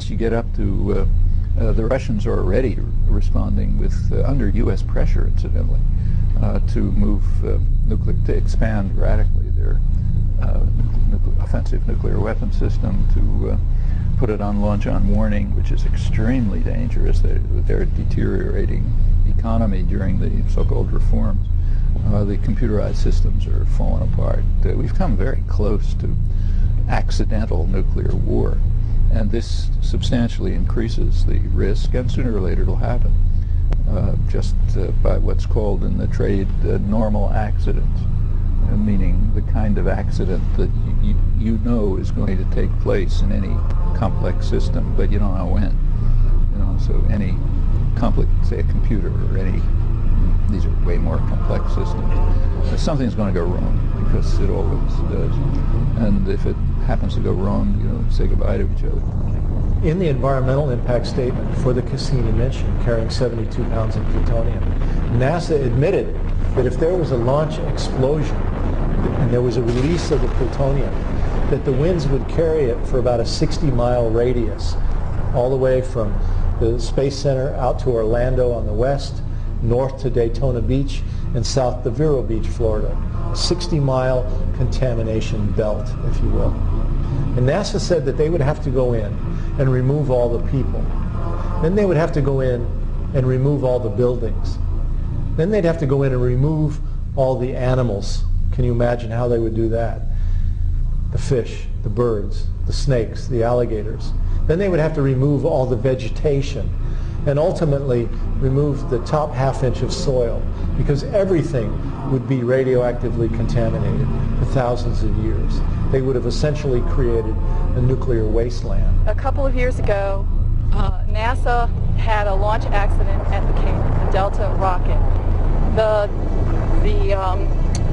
once you get up to, the Russians are already responding with, under U.S. pressure, incidentally, to move to expand radically their offensive nuclear weapon system, to put it on launch on warning, which is extremely dangerous. They're deteriorating economy during the so-called reforms. The computerized systems are falling apart. We've come very close to accidental nuclear war, and this substantially increases the risk, and sooner or later it'll happen, just by what's called in the trade normal accidents, meaning the kind of accident that you know is going to take place in any complex system, but you don't know when. So any complex, say a computer or any, these are way more complex systems, something's going to go wrong, because it always does. And if it happens to go wrong, say goodbye to each other. In the environmental impact statement for the Cassini mission, carrying 72 pounds of plutonium, NASA admitted that if there was a launch explosion and there was a release of the plutonium, that the winds would carry it for about a 60-mile radius, all the way from the Space Center out to Orlando on the west, north to Daytona Beach, and south to Vero Beach, Florida. A 60-mile contamination belt, if you will. And NASA said that they would have to go in and remove all the people. Then they would have to go in and remove all the buildings. Then they'd have to go in and remove all the animals. Can you imagine how they would do that? The fish, the birds, the snakes, the alligators. Then they would have to remove all the vegetation and ultimately remove the top half-inch of soil, because everything would be radioactively contaminated for thousands of years. They would have essentially created a nuclear wasteland. A couple of years ago, NASA had a launch accident at the Cape, the Delta rocket. The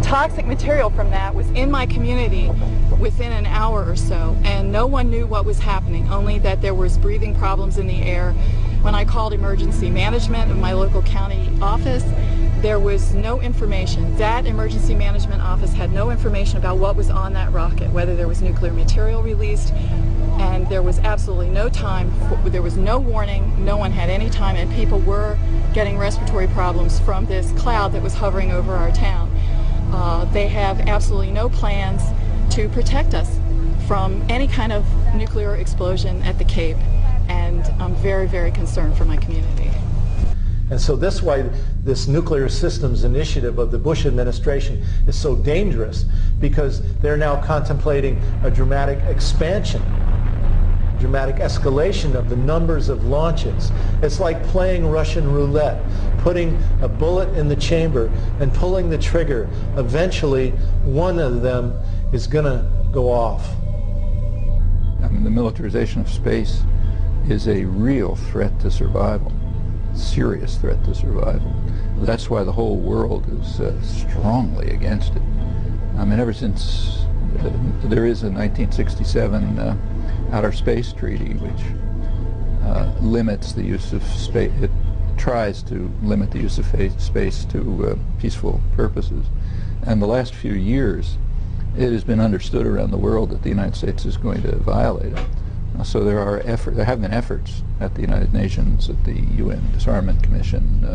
toxic material from that was in my community within an hour or so, and no one knew what was happening, only that there was breathing problems in the air. When I called emergency management of my local county office, there was no information. That emergency management office had no information about what was on that rocket, whether there was nuclear material released, and there was absolutely no time, there was no warning, no one had any time, and people were getting respiratory problems from this cloud that was hovering over our town. They have absolutely no plans to protect us from any kind of nuclear explosion at the Cape, and I'm very, very concerned for my community. And so that's why this nuclear systems initiative of the Bush administration is so dangerous, because they're now contemplating a dramatic expansion, dramatic escalation of the numbers of launches. It's like playing Russian roulette, putting a bullet in the chamber and pulling the trigger. Eventually, one of them is going to go off. I mean, the militarization of space is a real threat to survival, serious threat to survival. That's why the whole world is strongly against it. I mean, ever since there is a 1967 Outer Space Treaty, which limits the use of space, it tries to limit the use of space to peaceful purposes. And the last few years, it has been understood around the world that the United States is going to violate it. So there have been efforts at the United Nations, at the UN Disarmament Commission,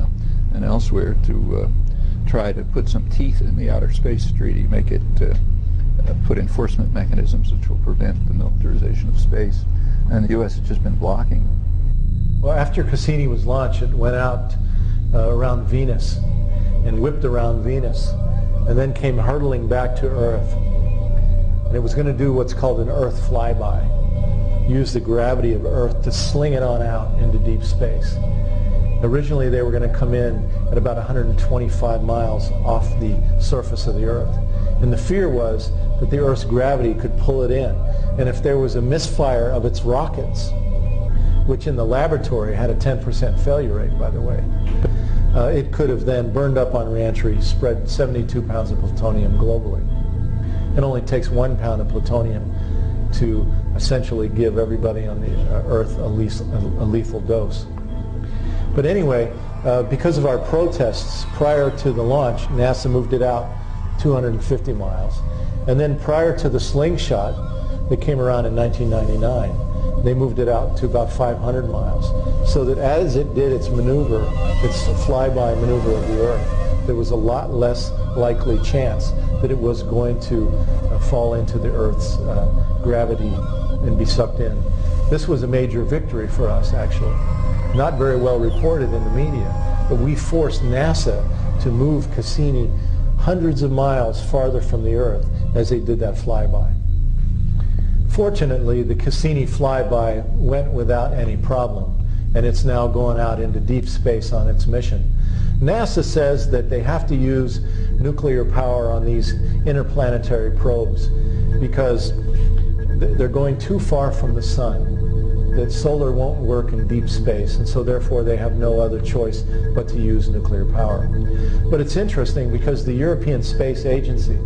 and elsewhere to try to put some teeth in the Outer Space Treaty, make it put enforcement mechanisms which will prevent the militarization of space. And the U.S. has just been blocking them. Well, after Cassini was launched, it went out around Venus and whipped around Venus, and then came hurtling back to Earth. And it was going to do what's called an Earth flyby, use the gravity of Earth to sling it on out into deep space. Originally, they were going to come in at about 125 miles off the surface of the Earth. And the fear was that the Earth's gravity could pull it in. And if there was a misfire of its rockets, which in the laboratory had a 10% failure rate, by the way, it could have then burned up on reentry, spread 72 pounds of plutonium globally. It only takes 1 pound of plutonium to essentially give everybody on the Earth a lethal dose. But anyway, because of our protests prior to the launch, NASA moved it out 250 miles. And then prior to the slingshot that came around in 1999, They moved it out to about 500 miles, so that as it did its maneuver, its flyby maneuver of the Earth, there was a lot less likely chance that it was going to fall into the Earth's gravity and be sucked in. This was a major victory for us, actually. Not very well reported in the media, but we forced NASA to move Cassini hundreds of miles farther from the Earth as they did that flyby. Fortunately, the Cassini flyby went without any problem, and it's now going out into deep space on its mission. NASA says that they have to use nuclear power on these interplanetary probes because they're going too far from the sun, that solar won't work in deep space, and so therefore they have no other choice but to use nuclear power. But it's interesting because the European Space Agency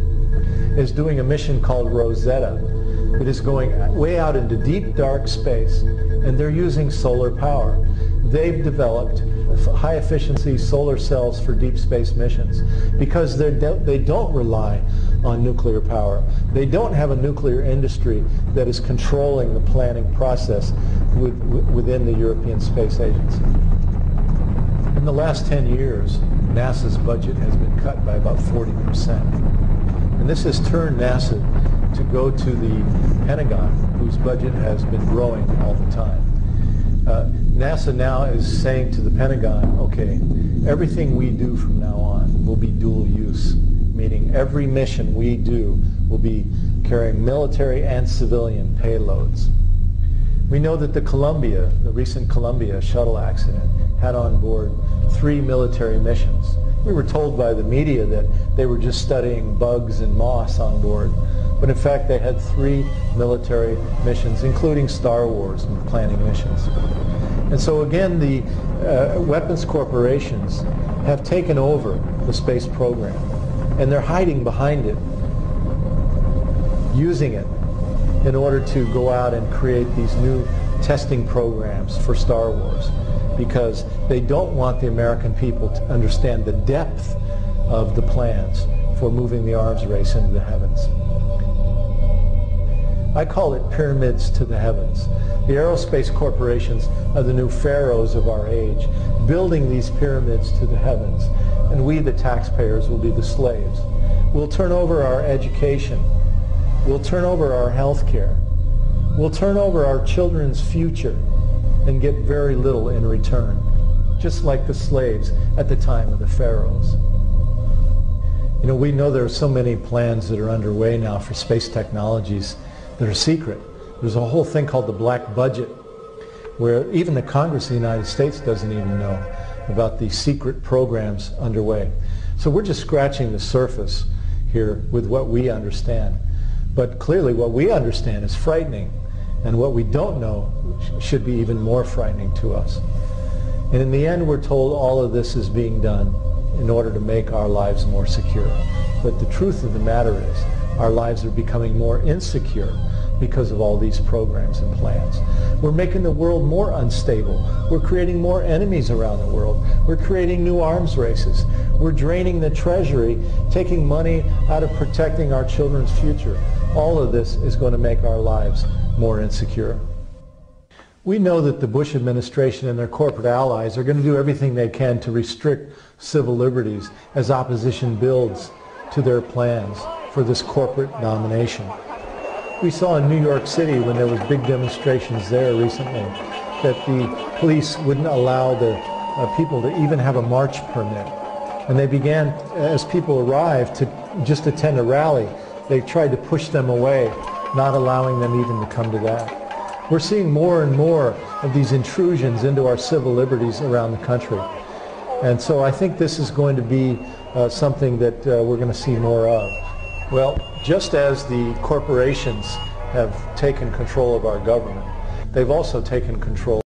is doing a mission called Rosetta. It is going way out into deep, dark space, and they're using solar power. They've developed high-efficiency solar cells for deep space missions because they don't rely on nuclear power. They don't have a nuclear industry that is controlling the planning process within the European Space Agency. In the last 10 years, NASA's budget has been cut by about 40%. And this has turned NASA to go to the Pentagon, whose budget has been growing all the time. NASA now is saying to the Pentagon, okay, everything we do from now on will be dual use, meaning every mission we do will be carrying military and civilian payloads. We know that the recent Columbia shuttle accident had on board 3 military missions. We were told by the media that they were just studying bugs and moss on board, but in fact they had 3 military missions, including Star Wars planning missions. And so again, the weapons corporations have taken over the space program, and they're hiding behind it, using it in order to go out and create these new testing programs for Star Wars, because they don't want the American people to understand the depth of the plans for moving the arms race into the heavens. I call it pyramids to the heavens. The aerospace corporations are the new pharaohs of our age, building these pyramids to the heavens, and we, the taxpayers, will be the slaves. We'll turn over our education. We'll turn over our health care. We'll turn over our children's future and get very little in return, just like the slaves at the time of the pharaohs. You know, we know there are so many plans that are underway now for space technologies that are secret. There's a whole thing called the black budget, where even the Congress of the United States doesn't even know about these secret programs underway. So we're just scratching the surface here with what we understand. But clearly what we understand is frightening, and what we don't know should be even more frightening to us. And in the end, we're told all of this is being done in order to make our lives more secure. But the truth of the matter is, our lives are becoming more insecure because of all these programs and plans. We're making the world more unstable. We're creating more enemies around the world. We're creating new arms races. We're draining the treasury, taking money out of protecting our children's future. All of this is going to make our lives more insecure. We know that the Bush administration and their corporate allies are going to do everything they can to restrict civil liberties as opposition builds to their plans for this corporate domination. We saw in New York City, when there was big demonstrations there recently, that the police wouldn't allow the people to even have a march permit. And they began, as people arrived to just attend a rally, they tried to push them away, not allowing them even to come to that. We're seeing more and more of these intrusions into our civil liberties around the country. And so I think this is going to be something that we're going to see more of. Well, just as the corporations have taken control of our government, they've also taken control